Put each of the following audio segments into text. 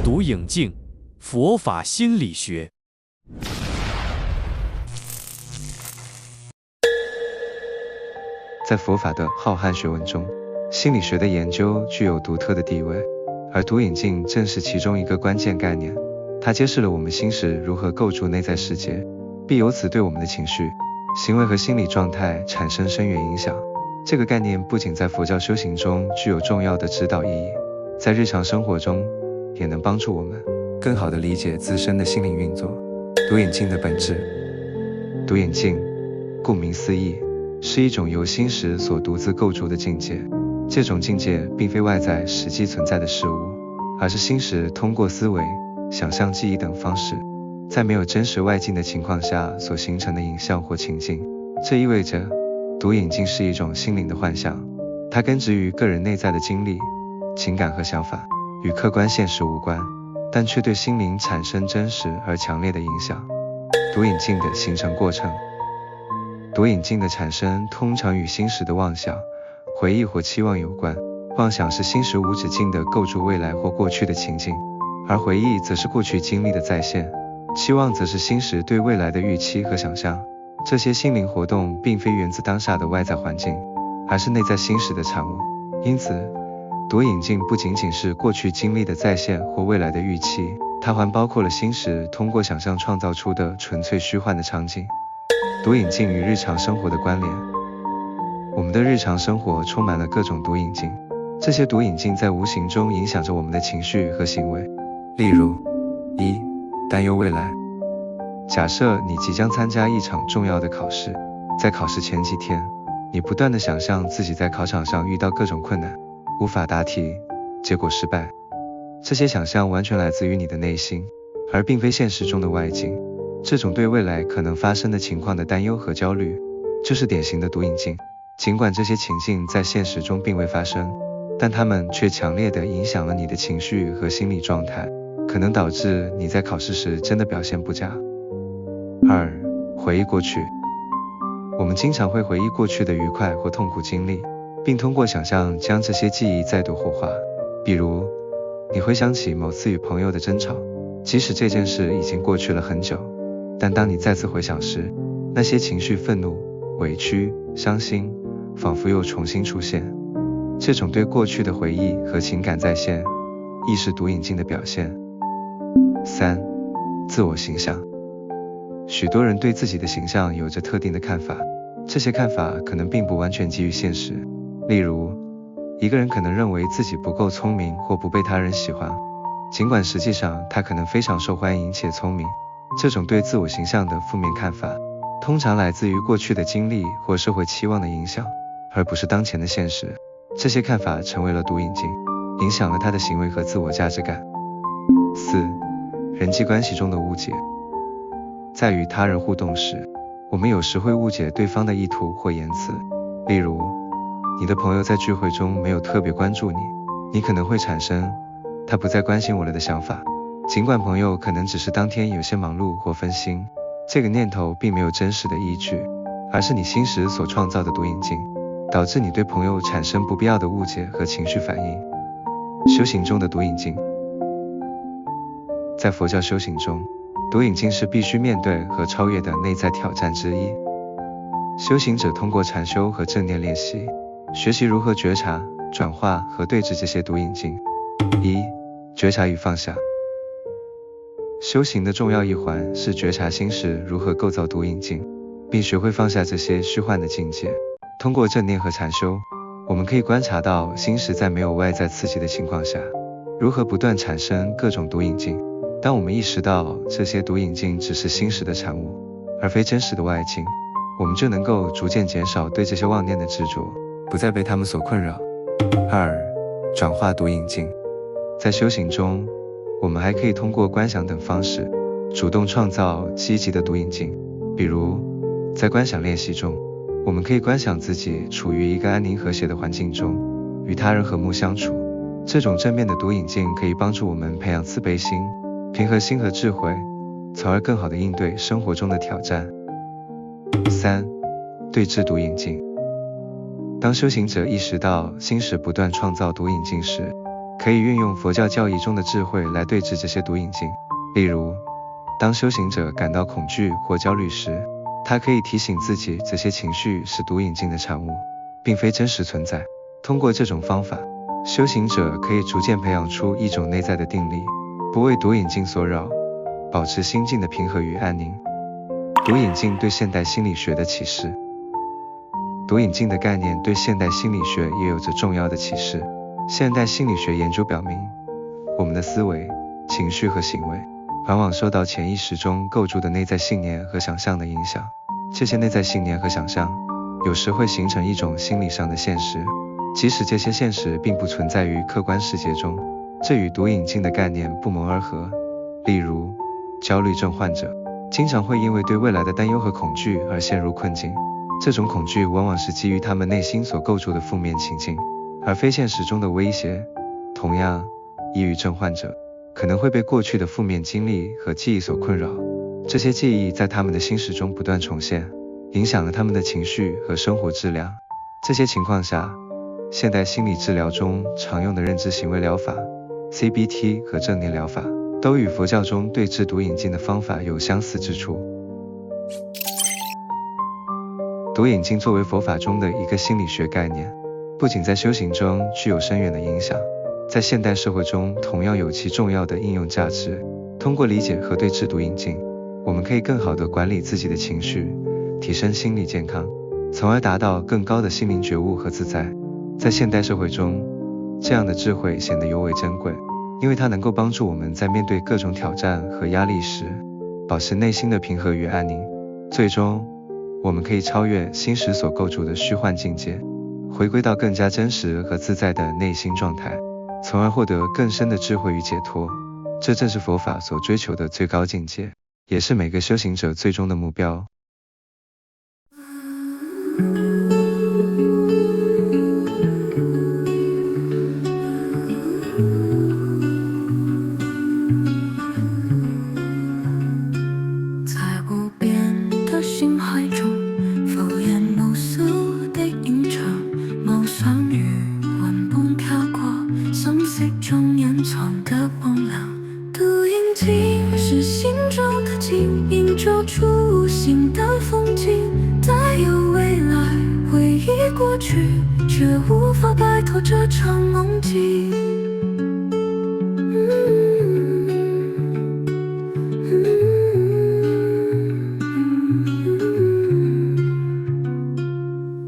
读影镜，佛法心理学。在佛法的浩瀚学问中，心理学的研究具有独特的地位，而读影镜正是其中一个关键概念。它揭示了我们心识如何构筑内在世界，并由此对我们的情绪、行为和心理状态产生深远影响。这个概念不仅在佛教修行中具有重要的指导意义，在日常生活中也能帮助我们更好地理解自身的心灵运作。读影镜的本质。读影镜，顾名思义，是一种由心识所独自构筑的境界。这种境界并非外在实际存在的事物，而是心识通过思维、想象、记忆等方式，在没有真实外境的情况下所形成的影像或情境。这意味着，读影镜是一种心灵的幻象，它根植于个人内在的经历、情感和想法，与客观现实无关，但却对心灵产生真实而强烈的影响。读影镜的形成过程。读影镜的产生通常与心识的妄想、回忆或期望有关。妄想是心识无止境地构筑未来或过去的情境，而回忆则是过去经历的再现，期望则是心识对未来的预期和想象。这些心灵活动并非源自当下的外在环境，而是内在心识的产物。因此，读影镜不仅仅是过去经历的再现或未来的预期，它还包括了心识通过想象创造出的纯粹虚幻的场景。读影镜与日常生活的关联。我们的日常生活充满了各种读影镜，这些读影镜在无形中影响着我们的情绪和行为。例如，一、担忧未来。假设你即将参加一场重要的考试，在考试前几天，你不断地想象自己在考场上遇到各种困难，无法答题，结果失败。这些想象完全来自于你的内心，而并非现实中的外境。这种对未来可能发生的情况的担忧和焦虑，就是典型的读影镜。尽管这些情境在现实中并未发生，但它们却强烈地影响了你的情绪和心理状态，可能导致你在考试时真的表现不佳。二、回忆过去。我们经常会回忆过去的愉快或痛苦经历，并通过想象将这些记忆再度活化。比如，你回想起某次与朋友的争吵，即使这件事已经过去了很久，但当你再次回想时，那些情绪愤怒、委屈、伤心，仿佛又重新出现。这种对过去的回忆和情感再现，亦是读影镜的表现。三、自我形象。许多人对自己的形象有着特定的看法，这些看法可能并不完全基于现实。例如，一个人可能认为自己不够聪明或不被他人喜欢，尽管实际上他可能非常受欢迎且聪明。这种对自我形象的负面看法，通常来自于过去的经历或社会期望的影响，而不是当前的现实。这些看法成为了读影镜，影响了他的行为和自我价值感。四、人际关系中的误解。在与他人互动时，我们有时会误解对方的意图或言辞。例如，你的朋友在聚会中没有特别关注你，你可能会产生他不再关心我了的想法。尽管朋友可能只是当天有些忙碌或分心，这个念头并没有真实的依据，而是你心识所创造的读影镜，导致你对朋友产生不必要的误解和情绪反应。修行中的读影镜。在佛教修行中，读影镜是必须面对和超越的内在挑战之一。修行者通过禅修和正念练习，学习如何觉察、转化和对峙这些读影镜。一、觉察与放下。修行的重要一环是觉察心识如何构造读影镜，并学会放下这些虚幻的境界。通过正念和禅修，我们可以观察到心识在没有外在刺激的情况下，如何不断产生各种读影镜。当我们意识到这些读影镜只是心识的产物，而非真实的外境，我们就能够逐渐减少对这些妄念的执着，不再被它们所困扰。二、转化读影镜。在修行中，我们还可以通过观想等方式，主动创造积极的读影镜。比如，在观想练习中，我们可以观想自己处于一个安宁和谐的环境中，与他人和睦相处。这种正面的读影镜可以帮助我们培养慈悲心、平和心和智慧，从而更好地应对生活中的挑战。三、对峙读影镜。当修行者意识到心识不断创造读影镜时，可以运用佛教教义中的智慧来对治这些毒瘾境。例如，当修行者感到恐惧或焦虑时，他可以提醒自己这些情绪是毒瘾境的产物，并非真实存在。通过这种方法，修行者可以逐渐培养出一种内在的定力，不为毒瘾境所扰，保持心境的平和与安宁。毒瘾境对现代心理学的启示。毒瘾境的概念对现代心理学也有着重要的启示。现代心理学研究表明，我们的思维、情绪和行为往往受到潜意识中构筑的内在信念和想象的影响。这些内在信念和想象有时会形成一种心理上的现实，即使这些现实并不存在于客观世界中，这与毒瘾境的概念不谋而合。例如，焦虑症患者经常会因为对未来的担忧和恐惧而陷入困境，这种恐惧往往是基于他们内心所构筑的负面情境，而非现实中的威胁。同样，抑郁症患者可能会被过去的负面经历和记忆所困扰，这些记忆在他们的心识中不断重现，影响了他们的情绪和生活质量。这些情况下，现代心理治疗中常用的认知行为疗法 CBT 和正念疗法都与佛教中对治毒瘾境的方法有相似之处。毒瘾境作为佛法中的一个心理学概念，不仅在修行中具有深远的影响，在现代社会中同样有其重要的应用价值。通过理解和对治毒瘾境，我们可以更好地管理自己的情绪，提升心理健康，从而达到更高的心灵觉悟和自在。在现代社会中，这样的智慧显得尤为珍贵，因为它能够帮助我们在面对各种挑战和压力时，保持内心的平和与安宁。最终，我们可以超越心识所构筑的虚幻境界，回归到更加真实和自在的内心状态，从而获得更深的智慧与解脱。这正是佛法所追求的最高境界，也是每个修行者最终的目标。却无法摆脱这场梦境。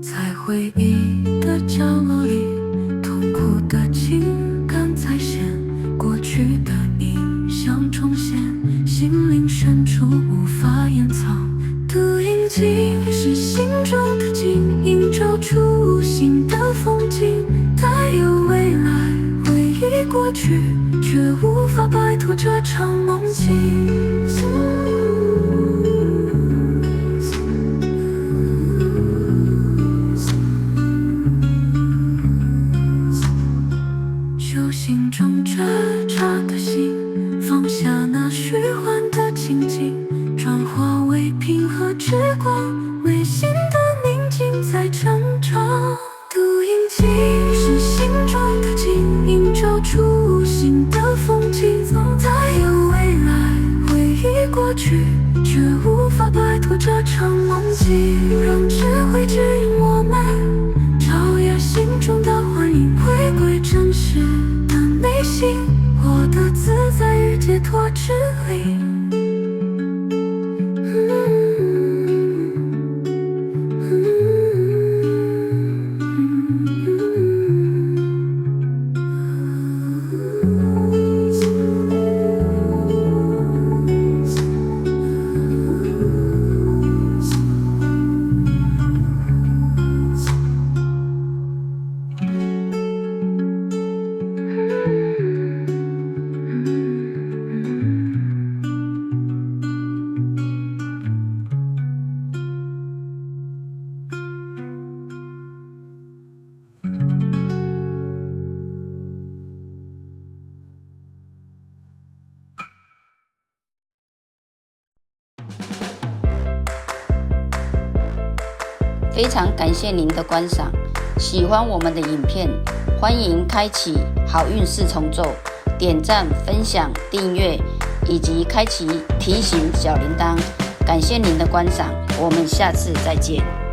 在回忆的角落里，痛苦的情感再现，过去的印象重现，心灵深处无法掩藏。毒瘾境是心中的镜，映照出新的风景，带有未来，回忆过去，却无法摆脱这场梦境。修行中觉察的心，放下那虚幻的情景，转化为平和之光，内心的宁静在成长。毒瘾境是心中的镜，映照出新的风景，带有未来，回忆过去，却无法摆脱这场梦境。让智慧指引我们，超越心中的幻影，回归真实的内心，获得自在与解脱之力。非常感谢您的观赏，喜欢我们的影片，欢迎开启好运四重奏，点赞、分享、订阅以及开启提醒小铃铛。感谢您的观赏，我们下次再见。